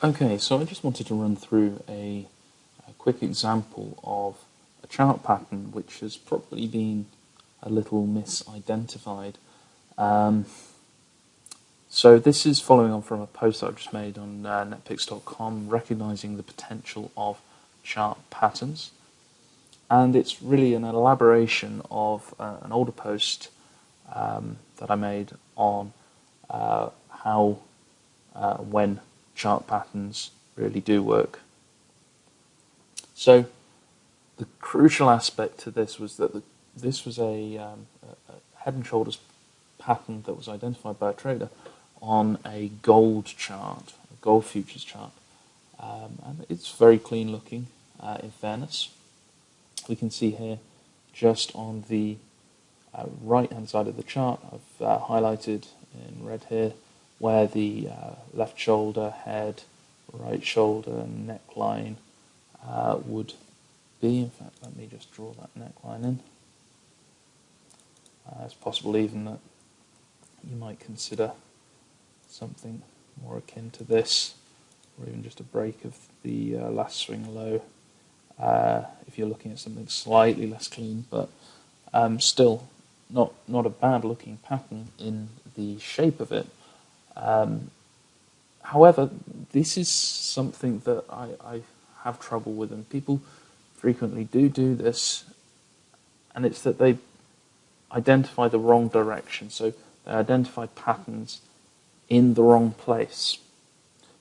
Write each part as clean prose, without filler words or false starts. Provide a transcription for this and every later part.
Okay, so I just wanted to run through a quick example of a chart pattern which has probably been a little misidentified. Um, so this is following on from a post I just made on netpicks.com, recognizing the potential of chart patterns. And it's really an elaboration of an older post that I made on how when chart patterns really do work. So the crucial aspect to this was that this was a head and shoulders pattern that was identified by a trader on a gold chart, a gold futures chart. And it's very clean looking, in fairness. We can see here just on the right hand side of the chart, I've highlighted in red here where the left shoulder, head, right shoulder and neckline would be. In fact, let me just draw that neckline in. It's possible even that you might consider something more akin to this, or even just a break of the last swing low, if you're looking at something slightly less clean, but still not a bad looking pattern in the shape of it. However, this is something that I have trouble with, and people frequently do this, and it's that they identify the wrong direction. So they identify patterns in the wrong place.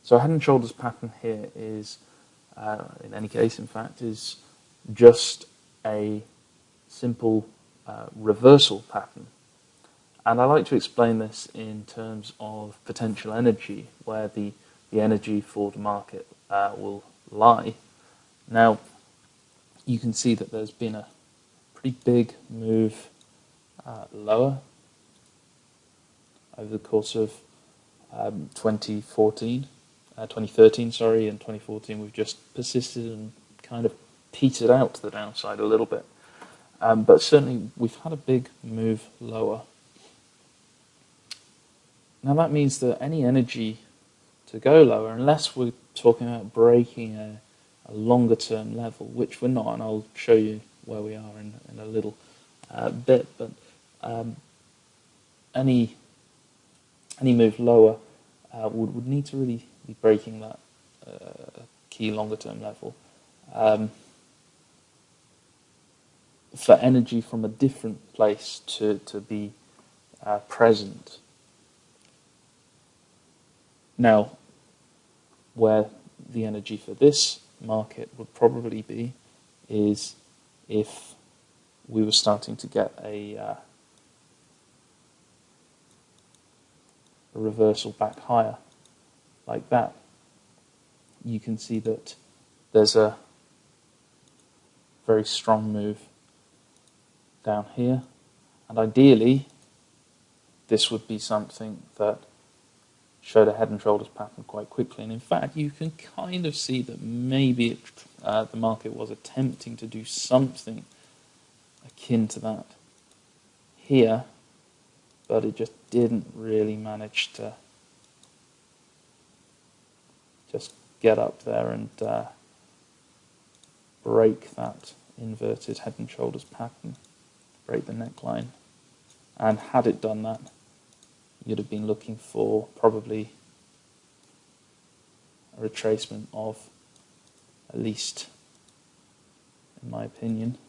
So a head and shoulders pattern here is, in any case, in fact, is just a simple reversal pattern. And I like to explain this in terms of potential energy, where the energy for the market will lie. Now, you can see that there's been a pretty big move lower over the course of 2013, and 2014. We've just persisted and kind of petered out to the downside a little bit. But certainly we've had a big move lower. Now that means that any energy to go lower, unless we're talking about breaking a longer term level, which we're not, and I'll show you where we are in a little bit, but any move lower would need to really be breaking that key longer term level for energy from a different place to be present. Now, where the energy for this market would probably be is if we were starting to get a reversal back higher, like that. You can see that there's a very strong move down here, and ideally this would be something that showed a head and shoulders pattern quite quickly, and in fact you can kind of see that maybe the market was attempting to do something akin to that here, but it just didn't really manage to just get up there and break that inverted head and shoulders pattern, break the neckline. And had it done that, you'd have been looking for probably a retracement of at least, in my opinion,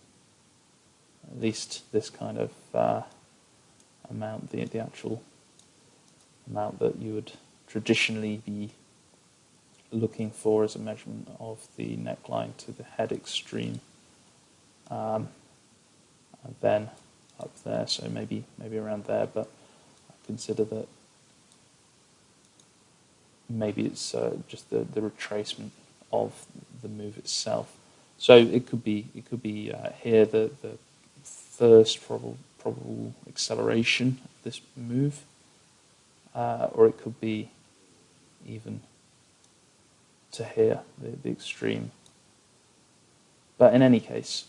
at least this kind of amount, the actual amount that you would traditionally be looking for as a measurement of the neckline to the head extreme, and then up there, so maybe around there, but I consider that maybe it's just the retracement of the move itself. So it could be here the first probable acceleration of this move, or it could be even to here, the extreme. But in any case,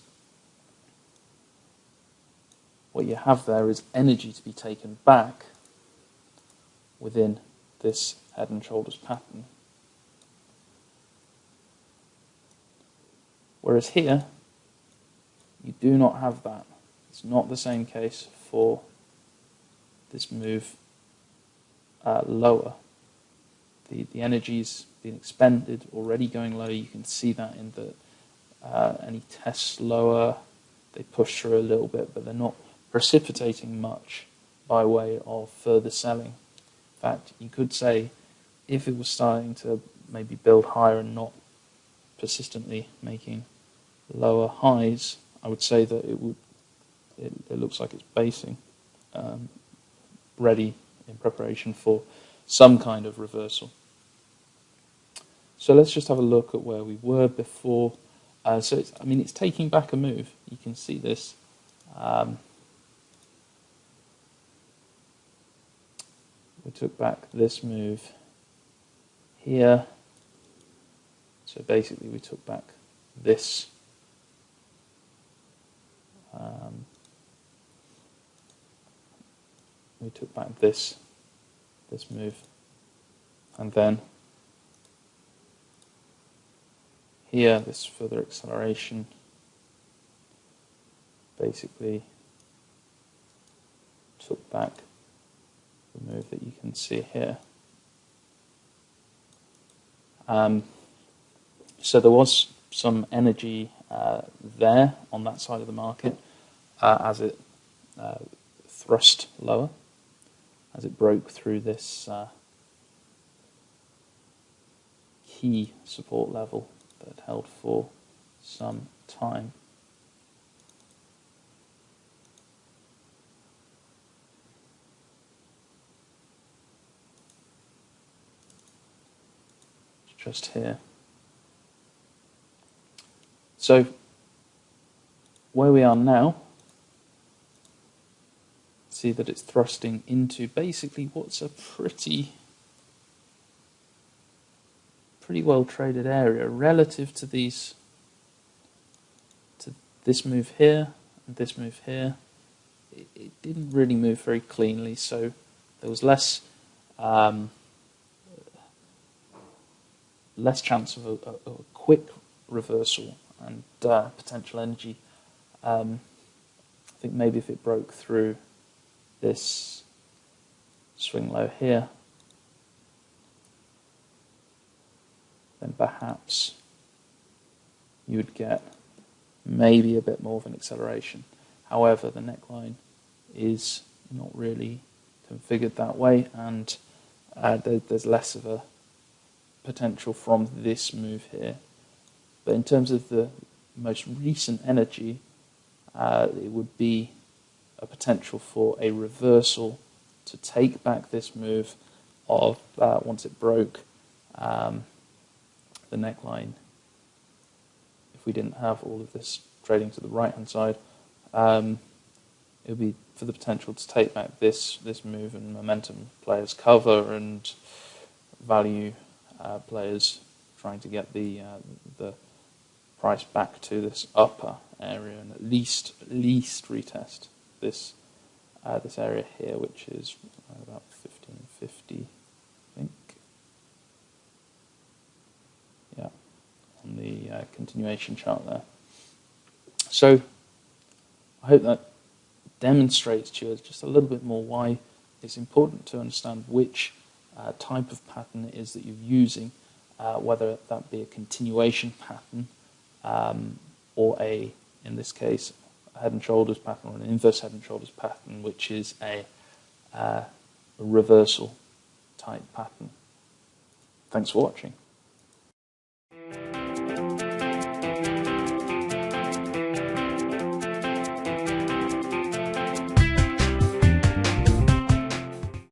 what you have there is energy to be taken back within this head and shoulders pattern. Whereas here, you do not have that. It's not the same case for this move lower. The energy's been expended, already going low. You can see that in the any tests lower, they push through a little bit, but they're not precipitating much by way of further selling. In fact, you could say if it was starting to maybe build higher and not persistently making lower highs, I would say that it looks like it's basing, ready in preparation for some kind of reversal. So let's just have a look at where we were before. So it's taking back a move. You can see this. We took back this move here. So basically we took back this. We took back this move. And then here, this further acceleration basically took back the move that you can see here. So there was some energy there on that side of the market as it thrust lower, as it broke through this key support level that it held for some time. Just here. So where we are now, see that it's thrusting into basically what's a pretty well traded area relative to this move here and this move here. It didn't really move very cleanly, so there was less chance of a quick reversal and potential energy. I think maybe if it broke through this swing low here, then perhaps you would get maybe a bit more of an acceleration. However, the neckline is not really configured that way, and there's less of a potential from this move here. But in terms of the most recent energy, it would be a potential for a reversal to take back this move of once it broke the neckline. If we didn't have all of this trading to the right hand side, it would be for the potential to take back this move, and momentum players cover and value players trying to get the price back to this upper area and at least retest this area here, which is about 1550, I think. Yeah, on the continuation chart there. So I hope that demonstrates to you just a little bit more why it's important to understand which type of pattern it is that you're using, whether that be a continuation pattern or in this case, a head and shoulders pattern or an inverse head and shoulders pattern, which is a reversal type pattern. Thanks for watching.